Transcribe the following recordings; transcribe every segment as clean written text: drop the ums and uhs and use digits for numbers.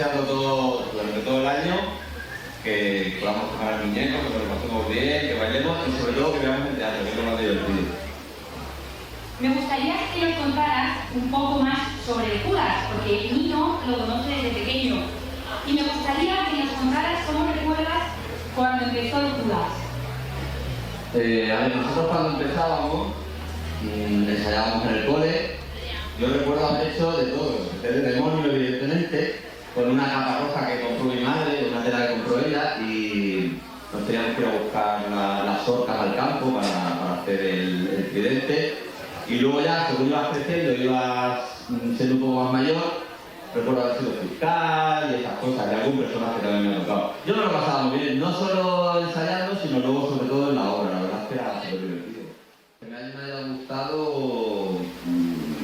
deseando durante todo el año que podamos tocar al muñeco, que nos lo pasemos bien, que bailemos y sobre todo que veamos el teatro, que es lo más divertido. Me gustaría que nos contaras un poco más sobre Judas, porque Nino lo conoce desde pequeño. Y me gustaría que nos contaras cómo recuerdas cuando empezó el Judas. A ver, nosotros cuando empezábamos, ensayábamos en el cole. Yo recuerdo haber hecho de todo, de demonio evidentemente, con una capa roja que compró mi madre, una tela que compró ella, y nos teníamos que ir a buscar las orcas al campo para hacer el tridente. Y luego ya, según ibas creciendo, ibas siendo un poco más mayor, recuerdo haber sido fiscal y esas cosas, y algún personaje también me ha tocado. Yo me lo pasaba muy bien, no solo ensayando, sino luego sobre todo en la obra, la verdad es que era súper divertido. Que me haya gustado,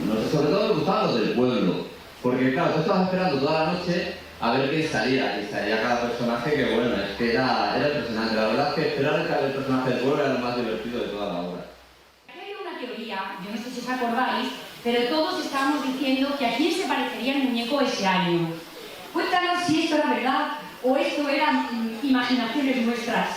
no sé, sobre todo me gustaban los del pueblo, porque claro, tú estabas esperando toda la noche a ver quién salía, y salía cada personaje que bueno, es que era impresionante. La verdad es que esperar el personaje del pueblo era lo más divertido de toda la obra. Teoría, yo no sé si os acordáis, pero todos estábamos diciendo que a quién se parecería el muñeco ese año. Cuéntanos si esto era verdad o esto eran imaginaciones nuestras.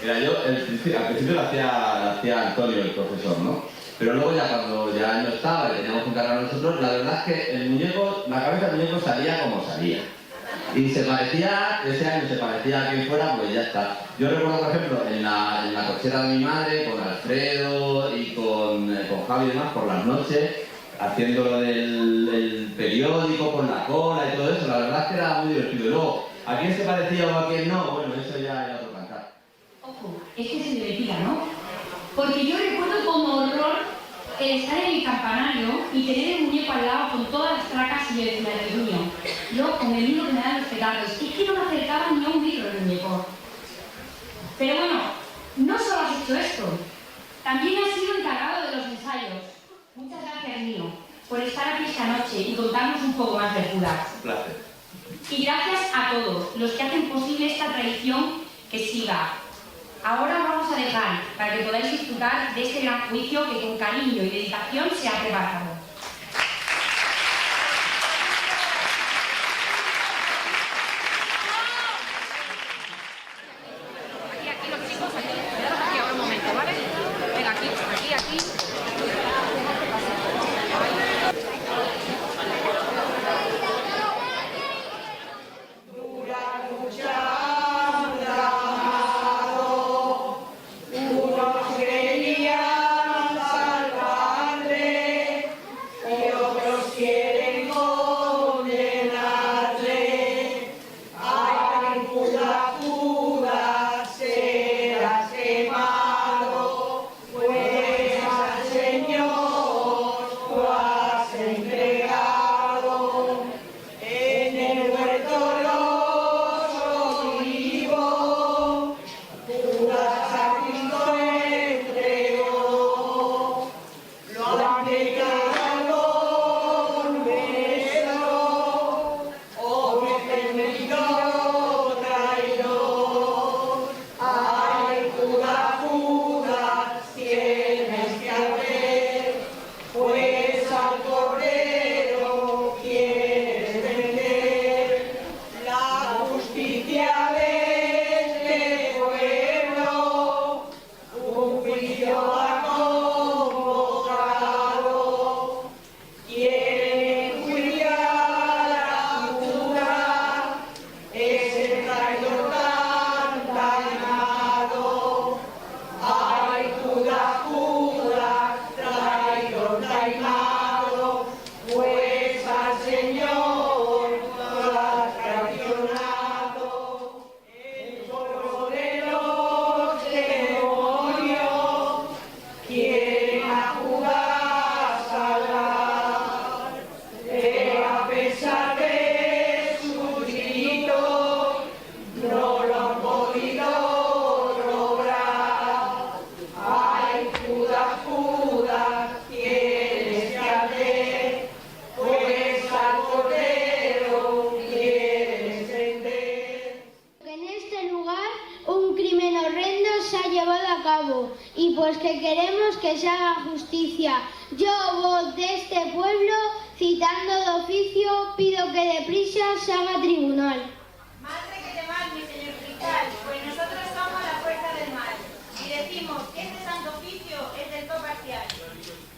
Mira, yo al principio lo hacía Antonio, el profesor, ¿no? Pero luego ya cuando ya no estaba y teníamos que encargar nosotros, la verdad es que el muñeco, la cabeza del muñeco salía como salía. Y ese año se parecía a quien fuera, pues ya está. Yo recuerdo, por ejemplo, en la cochera de mi madre, con Alfredo y con Javi y demás, por las noches, haciendo lo del periódico, con la cola y todo eso, la verdad es que era muy divertido. Y luego, ¿a quién se parecía o a quién no? Bueno, eso ya era otro cantar. Ojo, es que se divertía, ¿no? Porque yo recuerdo como horror estar en el campanario y tener el muñeco al lado con todas las tracas y el niño. Yo con el niño que me dan los petardos. Es que no me acercaba ni a un metro el muñeco. Pero bueno, no solo has hecho esto, también has sido encargado de los ensayos. Muchas gracias, Nino, por estar aquí esta noche y contarnos un poco más de Judas. Un placer. Y gracias a todos los que hacen posible esta tradición que siga. Ahora vamos a dejar para que podáis disfrutar de este gran juicio que con cariño y dedicación se ha preparado. Aquí los chicos, aquí. Quedaros aquí ahora un momento, ¿vale? Venga, aquí. Un crimen horrendo se ha llevado a cabo y pues que queremos que se haga justicia. Yo, voz de este pueblo, citando de oficio, pido que deprisa se haga tribunal. Madre que te mal, mi señor fiscal, pues nosotros somos la fuerza del mal y decimos que este santo oficio es del todo parcial.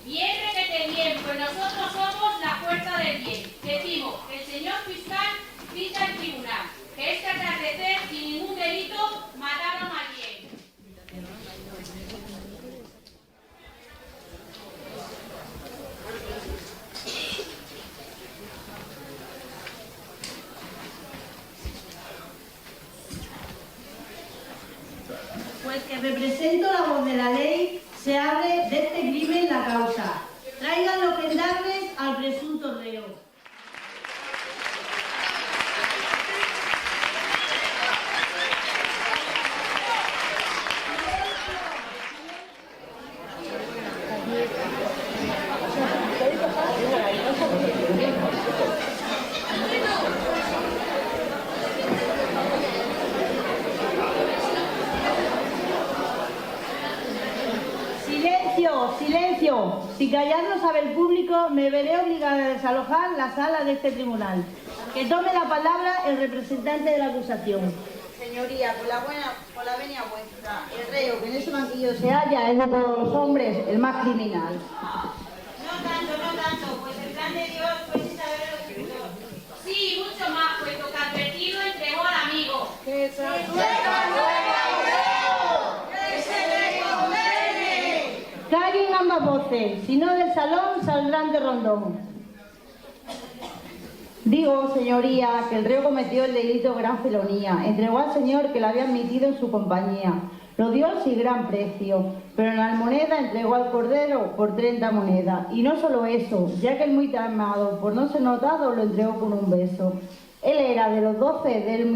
Bien, repete bien, pues nosotros somos la fuerza del bien. Decimos que el señor fiscal cita el tribunal, que este atardecer, sin ningún delito, mataron a alguien. Pues que represento la voz de la ley, se abre de este crimen la causa. Traigan los gendarmes al presunto reo. Silencio. Si callar no sabe el público, me veré obligada a desalojar la sala de este tribunal. Que tome la palabra el representante de la acusación. Señoría, por la venia vuestra, el reo que en ese banquillo Se halla es de todos los hombres el más criminal. No tanto, pues el plan de Dios fue sin saber lo escritor. Sí, mucho más, puesto que advertido entregó al amigo. Callen ambas voces, si no del salón saldrán de rondón. Digo, señoría, que el reo cometió el delito de gran felonía, entregó al señor que la había admitido en su compañía, lo dio sin gran precio, pero en la almoneda entregó al cordero por 30 monedas. Y no solo eso, ya que el muy tramado, por no ser notado, lo entregó con un beso. Él era de los 12, de él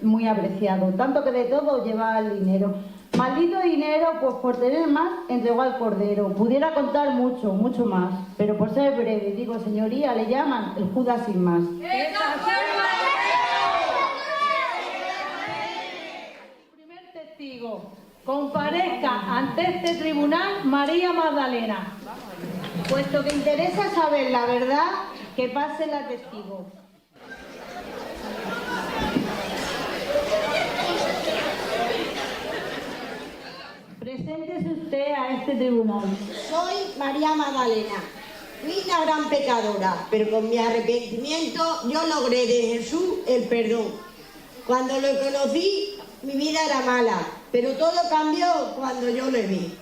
muy apreciado, tanto que de todo llevaba el dinero. Maldito dinero, pues por tener más, entregó al cordero. Pudiera contar mucho, mucho más, pero por ser breve, digo, señoría, le llaman el Judas sin más. Primer testigo, comparezca ante este tribunal María Magdalena. Puesto que interesa saber la verdad, que pase la testigo. Preséntese usted a este tribunal. Soy María Magdalena. Fui una gran pecadora, pero con mi arrepentimiento yo logré de Jesús el perdón. Cuando lo conocí, mi vida era mala, pero todo cambió cuando yo lo vi.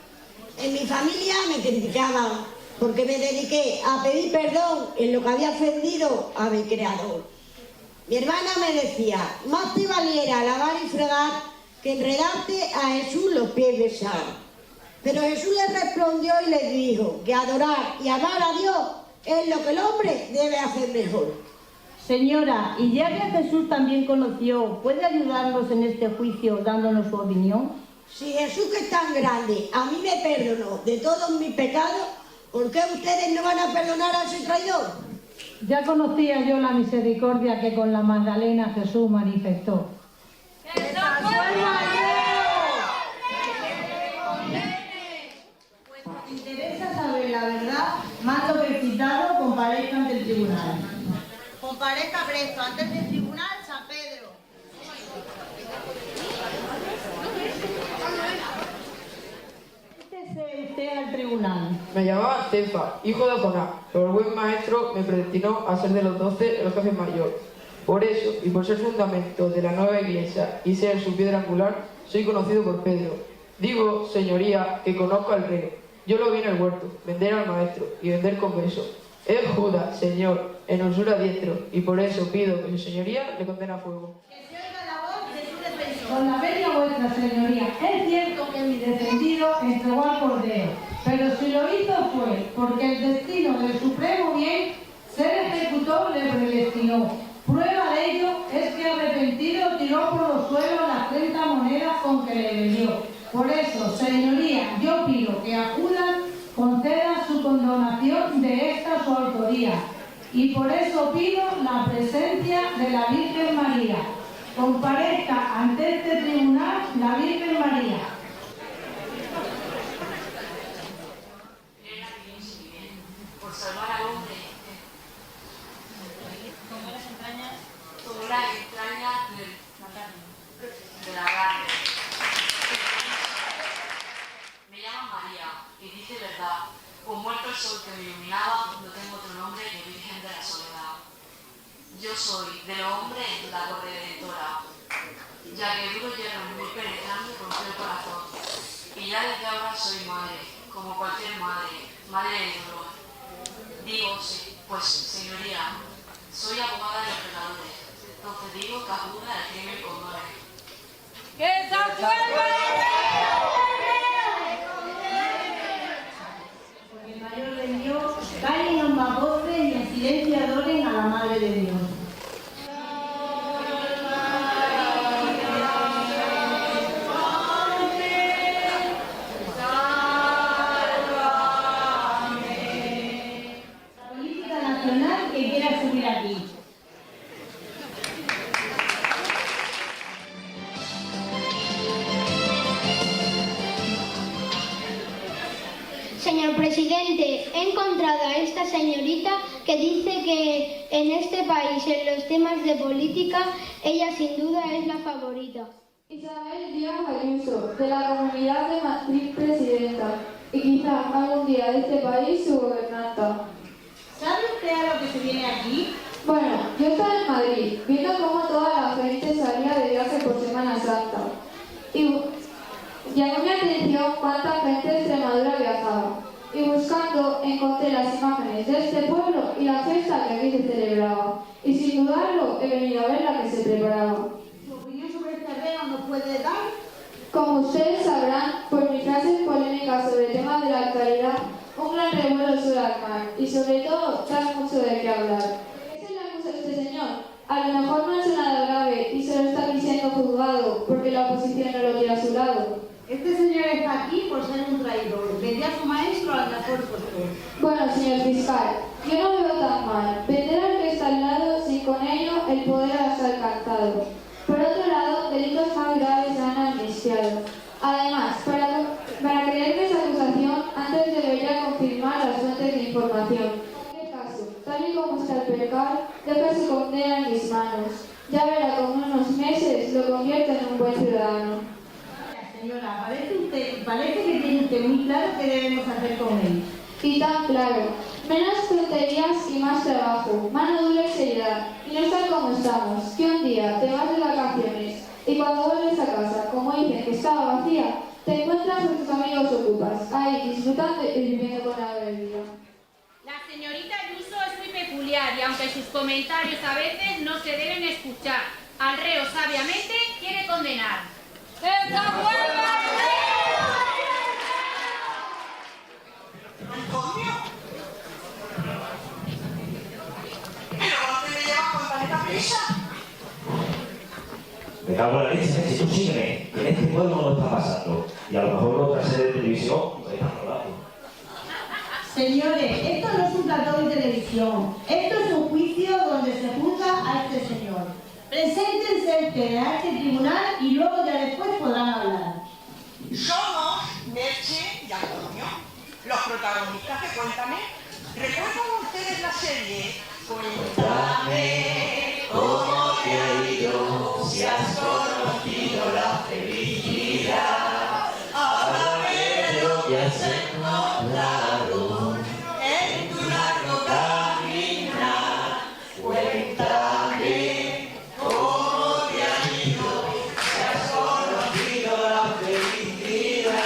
En mi familia me criticaban porque me dediqué a pedir perdón en lo que había ofendido a mi Creador. Mi hermana me decía, más te valiera lavar y fregar que enredarte a Jesús los pies besar. Pero Jesús le respondió y le dijo que adorar y amar a Dios es lo que el hombre debe hacer mejor. Señora, y ya que Jesús también conoció, ¿puede ayudarnos en este juicio dándonos su opinión? Si Jesús, que es tan grande, a mí me perdonó de todos mis pecados, ¿por qué ustedes no van a perdonar a ese traidor? Ya conocía yo la misericordia que con la Magdalena Jesús manifestó. Pues si interesa saber la verdad, mando que el citado comparezca ante el tribunal. Comparezca presto ante el tribunal San Pedro. Siéntese usted al tribunal. Me llamaba Tefa, hijo de Jonás, pero el buen maestro me predestinó a ser de los 12 el jefe mayor. Por eso, y por ser fundamento de la nueva iglesia y ser su piedra angular, soy conocido por Pedro. Digo, señoría, que conozco al rey. Yo lo vi en el huerto, vender al maestro y vender con beso. Es Judas, señor, en usura diestro, y por eso pido que su señoría le condene a fuego. Que se oiga la voz de su defensor. Con la venia vuestra, señoría, es cierto que mi defendido entregó al cordero, pero si lo hizo fue porque el destino del supremo bien, ser ejecutor le predestinó. Prueba de ello es que arrepentido tiró por los suelos las 30 monedas con que le vendió. Por eso, señoría, yo pido que a Judas conceda su condonación de esta su autoría. Y por eso pido la presencia de la Virgen María. Comparezca ante este tribunal la Virgen María, soy de los hombres la corredentora, ya que duro hierro muy penetrante rompió el corazón. Y ya desde ahora soy madre, como cualquier madre, madre de dolor. Digo, sí, pues señoría, soy abogada de los pecadores, entonces digo que acuda al crimen con dolor. ¡Que se acuerden! Porque el mayor de Dios, callen ambas voces y en silencio adoren a la Madre de Dios. Política nacional que quiera subir aquí. Señor presidente, he encontrado a esta señorita que dice que en este país, en los temas de política, ella sin duda es la favorita. Isabel Díaz Ayuso, de la Comunidad de Madrid presidenta, y quizás algún día de este país su gobernanta. ¿Sabe usted a lo que se viene aquí? Bueno, yo estaba en Madrid, viendo cómo toda la gente salía de viaje por Semana Santa. Y llamó mi atención cuánta gente de Extremadura viajaba. Y buscando, encontré las imágenes de este pueblo y la fiesta que aquí se celebraba. Y sin dudarlo, he venido a ver la que se preparaba. ¿Su opinión sobre este terreno nos puede dar? Como ustedes sabrán, por mis frases polémicas sobre temas de la actualidad, un gran revuelo suele armar y sobre todo da mucho de qué hablar. ¿Qué se le acusa a este señor? A lo mejor no ha hecho nada grave y solo está aquí siendo juzgado porque la oposición no lo quiere a su lado. Este señor está aquí por ser un traidor. Vendió a su maestro al mejor postor. Bueno, señor fiscal, yo no me veo tan mal. Vender al que está al lado sin con ello el poder haberse alcanzado. Por otro lado, delitos más graves se han amnistiado. Además, para creerme esa acusación, antes debería confirmar las fuentes de información. En este caso, tal y como está el percal, deja su condena en mis manos. Ya verá con unos meses lo convierte en un buen ciudadano. Señora, parece que tiene usted muy claro qué debemos hacer con él. Y tan claro. Menos tonterías y más trabajo, mano dura y seriedad. Y no estar como estamos, que un día te vas de vacaciones y cuando vuelves a casa, como dicen que estaba vacía, te encuentras con tus amigos ocupas, ahí disfrutando y viviendo con la alegría. La señorita Ayuso es muy peculiar y aunque sus comentarios a veces no se deben escuchar, al reo sabiamente quiere condenar. Antonio, ¿pero dónde me llevas con tanta prisa? Me cago en la leche, si tú sígueme, que en este pueblo no lo está pasando. Y a lo mejor otra serie de televisión me está hablando. Señores, esto no es un plató de televisión. Esto es un juicio donde se juzga a este señor. Preséntense ustedes a este tribunal y luego ya después podrán hablar. Somos Merche y Antonio, los protagonistas de Cuéntame. ¿Recuerdan ustedes la serie? Cuéntame cómo te ha ido, si has conocido la felicidad. Háblame de lo que has encontrado en tu largo caminar. Cuéntame cómo te ha ido, si has conocido la felicidad.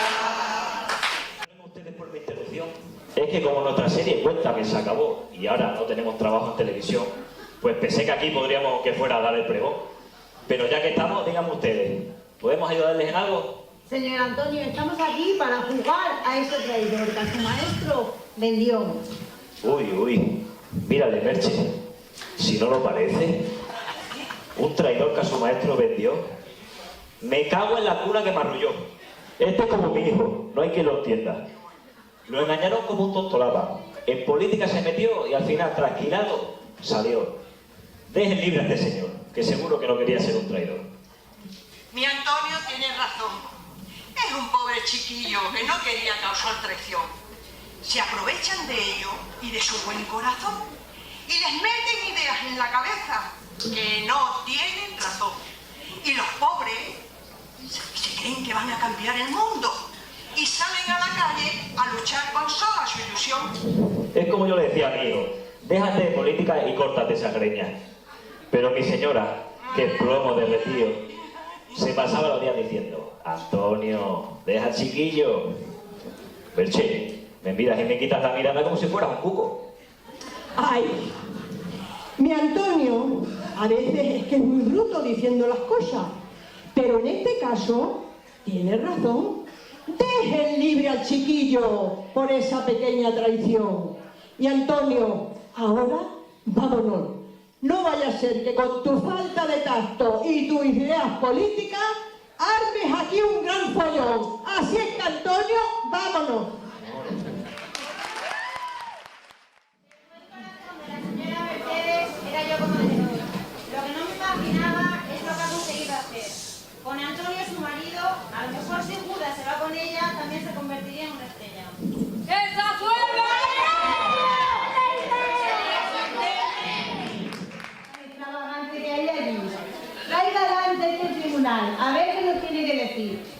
Ustedes por mi interrupción. Es que como nuestra serie Cuéntame se acabó y ahora no tenemos trabajo en televisión, pues pensé que aquí podríamos que fuera a dar el pregón. Pero ya que estamos, díganme ustedes, ¿podemos ayudarles en algo? Señor Antonio, estamos aquí para juzgar a ese traidor que a su maestro vendió. Uy, mírale, Merche, si no lo parece, un traidor que a su maestro vendió. Me cago en la cuna que me arrulló. Este es como mi hijo, no hay quien lo entienda. Lo engañaron como un tonto lava. En política se metió y al final, trasquilado, salió. Dejen libre a este señor, que seguro que no quería ser un traidor. Mi Antonio tiene razón. Es un pobre chiquillo que no quería causar traición. Se aprovechan de ello y de su buen corazón y les meten ideas en la cabeza que no tienen razón. Y los pobres se creen que van a cambiar el mundo y salen a la calle a luchar con sola su ilusión. Es como yo le decía a mi hijo, déjate de política y córtate esa greña. Pero mi señora, que es plomo derretido, se pasaba los días diciendo: Antonio, deja al chiquillo. Merche, me miras y me quitas la mirada como si fuera un cuco. Ay, mi Antonio a veces es que es muy bruto diciendo las cosas, pero en este caso tiene razón. Dejen libre al chiquillo por esa pequeña traición. Y Antonio, ahora vámonos. No vaya a ser que con tu falta de tacto y tus ideas políticas armes aquí un gran follón. Así es que, Antonio, vámonos. La señora Mercedes era yo como de hoy. Lo que no me imaginaba es lo que ha conseguido hacer. Con Antonio, su marido, a lo mejor si Judas se va con ella, también se convertiría en una estrella. ¡Esa suelta! Extravagante que hay allí. Tráigala ante este tribunal, a ver qué nos tiene que decir.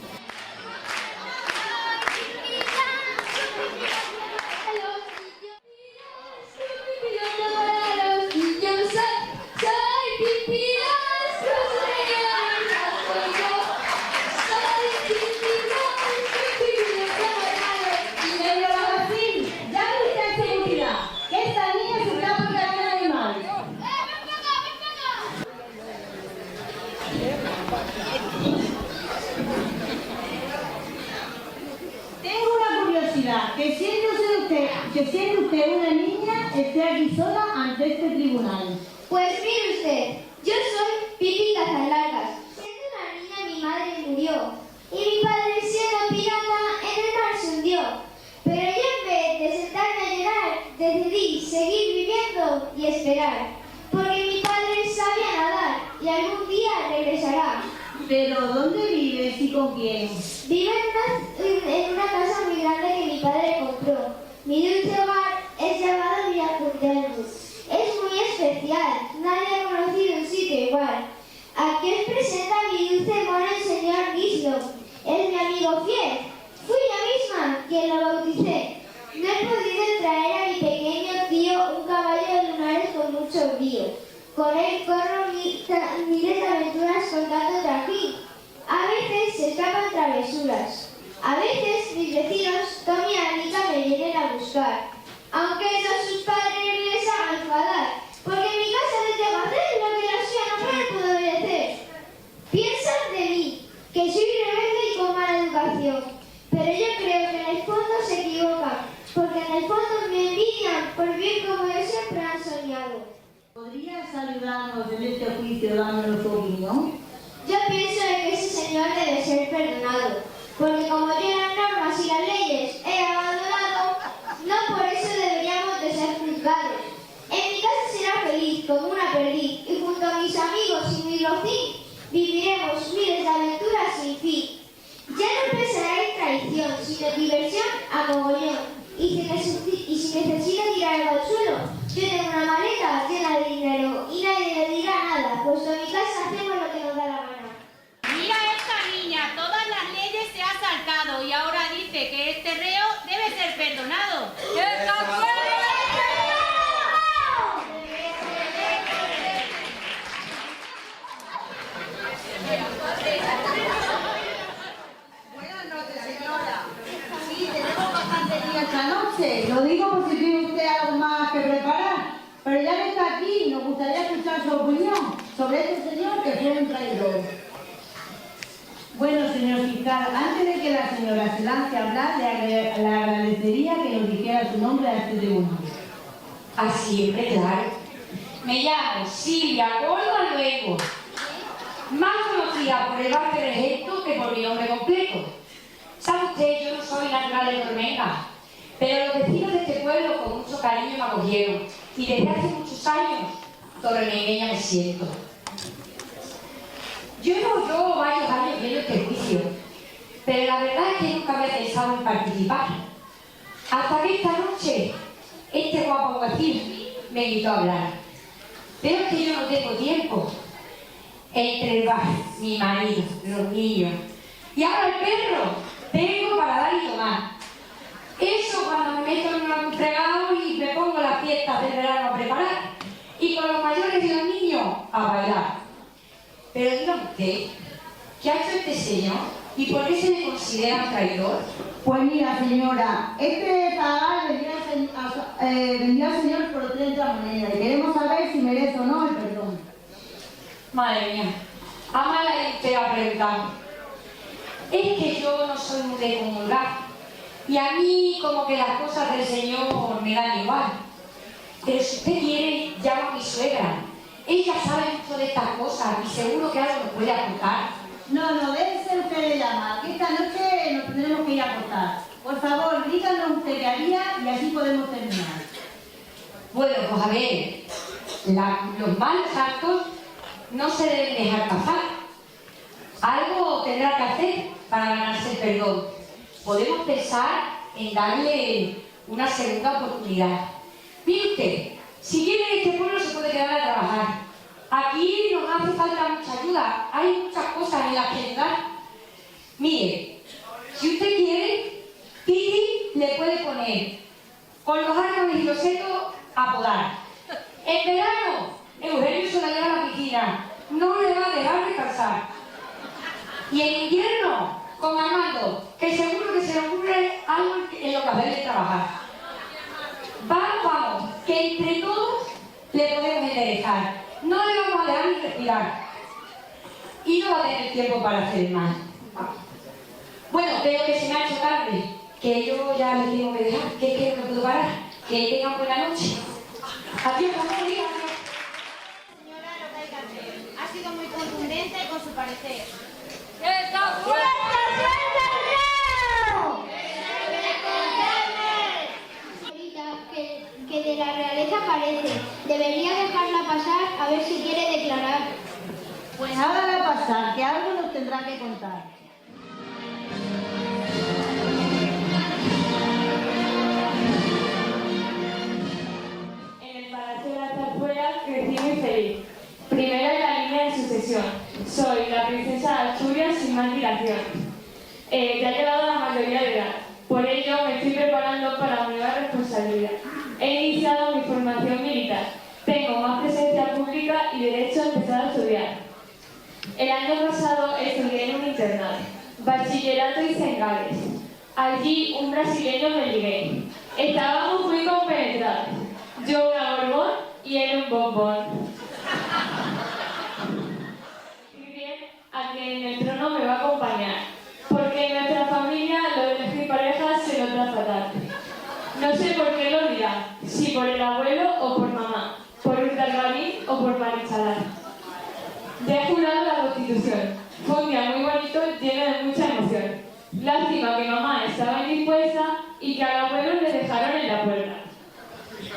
Que siendo usted una niña, esté aquí sola ante este tribunal. Pues mire usted, yo soy Pipi Cazalargas. Siendo una niña, mi madre murió. Y mi padre, siendo pirata, en el mar se hundió. Pero yo, en vez de sentarme a llorar, decidí seguir viviendo y esperar. Porque mi padre sabía nadar y algún día regresará. ¿Pero dónde vives y con quién? Vivo en una casa muy grande que mi padre compró. Mi dulce hogar es llamado Villacurdelmus. Es muy especial, nadie ha conocido un sitio igual. Aquí os presenta mi dulce mono el señor Gislo. Es mi amigo fiel. Fui yo misma quien lo bauticé. No he podido traer a mi pequeño tío un caballo de lunares con mucho brío. Con él corro miles de aventuras con tanto trajín. A veces se escapan travesuras. A veces mis vecinos, Tommy y Anita, me vienen a buscar. Aunque eso a sus padres les haga enfadar. Porque en mi casa les dejo hacer lo que la suya no puede obedecer. Piensan de mí, que soy rebelde y con mala educación. Pero yo creo que en el fondo se equivocan. Porque en el fondo me envidian por bien como yo siempre han soñado. ¿Podrías ayudarnos en este juicio dándonos tu opinión? Yo pienso que ese señor debe ser perdonado. Porque como yo las normas y las leyes he abandonado, no por eso deberíamos de ser juzgados. En mi casa será feliz como una perdiz y junto a mis amigos y mi rocín viviremos miles de aventuras sin fin. Ya no pensará en traición, sino en diversión a mogollón. Y si necesito tirar algo al suelo, yo tengo una maleta llena de dinero y nadie le dirá nada, puesto en mi casa hacemos lo que nos da la gana. Mira a esta niña, todas las leyes se ha saltado y ahora dice que este reo debe ser perdonado. Buenas noches, señora. Sí, tenemos bastante día esta noche. Lo digo por si tiene usted algo más que preparar. Pero ya que está aquí, nos gustaría escuchar su opinión sobre este señor que fue un traidor. Bueno, señor fiscal, antes de que la señora se lance a hablar, le agradecería que nos dijera su nombre a este tribunal. Así, siempre, claro. Me llamo Silvia Córdoba Luengo, más conocida por el bar de Regento que por mi nombre completo. Sabe usted, yo no soy natural de Tormenta, pero los vecinos de este pueblo con mucho cariño me acogieron y desde hace muchos años torremeña me siento. Yo llevo varios años viendo este juicio, pero la verdad es que nunca había pensado en participar. Hasta que esta noche, este guapo alguacil me invitó a hablar. Pero es que yo no tengo tiempo. Entre el bar, mi marido, los niños y ahora el perro, tengo para dar y tomar. Eso cuando me meto en un fregado y me pongo las fiestas del verano a preparar. Y con los mayores y los niños a usted? ¿Qué ha hecho este señor? ¿Y por qué se le considera un traidor? Pues mira, señora, este zagal vendió al señor por 30 monedas y queremos saber si merece o no el perdón. Madre mía, ama la usted ha preguntado. Es que yo no soy muy de comulgar y a mí como que las cosas del Señor me dan igual. Pero si usted quiere, llama a mi suegra. Ella sabe mucho de estas cosas y seguro que algo nos puede aportar. No, déjese usted de llamar, que esta noche nos tendremos que ir a acostar. Por favor, díganos usted qué haría y así podemos terminar. Bueno, pues a ver, los malos actos no se deben dejar pasar. Algo tendrá que hacer para ganarse el perdón. Podemos pensar en darle una segunda oportunidad. Mire usted, si viene en este pueblo se puede quedar a trabajar. Aquí nos hace falta mucha ayuda, hay muchas cosas en las que ayudar. Mire, si usted quiere, Titi le puede poner con los árboles y los setos a podar. En verano, Eugenio se la lleva a la piscina, no le va a dejar descansar. Y en invierno, con Armando, que seguro que se le ocurre algo en lo que hacerle trabajar. Vamos, que entre todos le podemos enderezar. No le vamos a dejar ni respirar. Y no va a tener tiempo para hacer mal. Bueno, creo que se me ha hecho tarde, que yo ya le tengo que dejar, que no puedo parar. Que tengan buena noche. Adiós, buenos días. Señora, lo que hay que hacer. Ha sido muy contundente con su parecer. ¡Está fuera! Que de la realeza parece. Debería dejarla pasar a ver si quiere declarar. Pues hágala pasar, que algo nos tendrá que contar. En el Palacio de las Zarzuelas crecí muy feliz. Primera en la línea de sucesión. Soy la princesa de Asturias sin más dilación. Ya he llegado a la mayoría de edad. Por ello me estoy preparando para una nueva responsabilidad. He iniciado mi formación militar. Tengo más presencia pública y derecho a empezar a estudiar. El año pasado estudié en un internado, bachillerato y Cengales. Allí un brasileño me ligué. Estábamos muy compenetrados. Yo una borbón y él un bombón. Y bien, a quien en el trono me va a acompañar, porque en nuestra familia lo de elegir parejas se lo trata fatal. No sé por qué lo dirá, si por el abuelo o por mamá, por Ruth Albarín o por Marichalar. Ya he jurado la Constitución. Fue un día muy bonito, lleno de mucha emoción. Lástima que mamá estaba indispuesta y que al abuelo le dejaron en la puerta.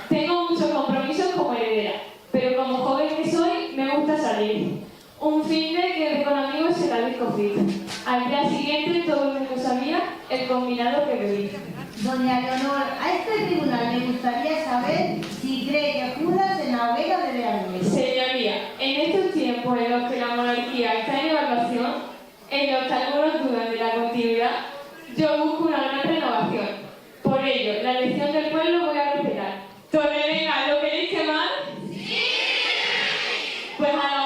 Tengo muchos compromisos como heredera, pero como joven que soy, me gusta salir. Un finde que con amigos en la disco fit. Al día siguiente todo el mundo sabía el combinado que bebí. Doña Leonor, a este tribunal me gustaría saber si cree que Judas en la hoguera debe haber. Señoría, en estos tiempos en los que la monarquía está en evaluación, en los que algunos dudan de la continuidad, yo busco una gran renovación. Por ello, la elección del pueblo voy a respetar. ¿Tolerancia lo que dice mal? ¡Sí! Pues a la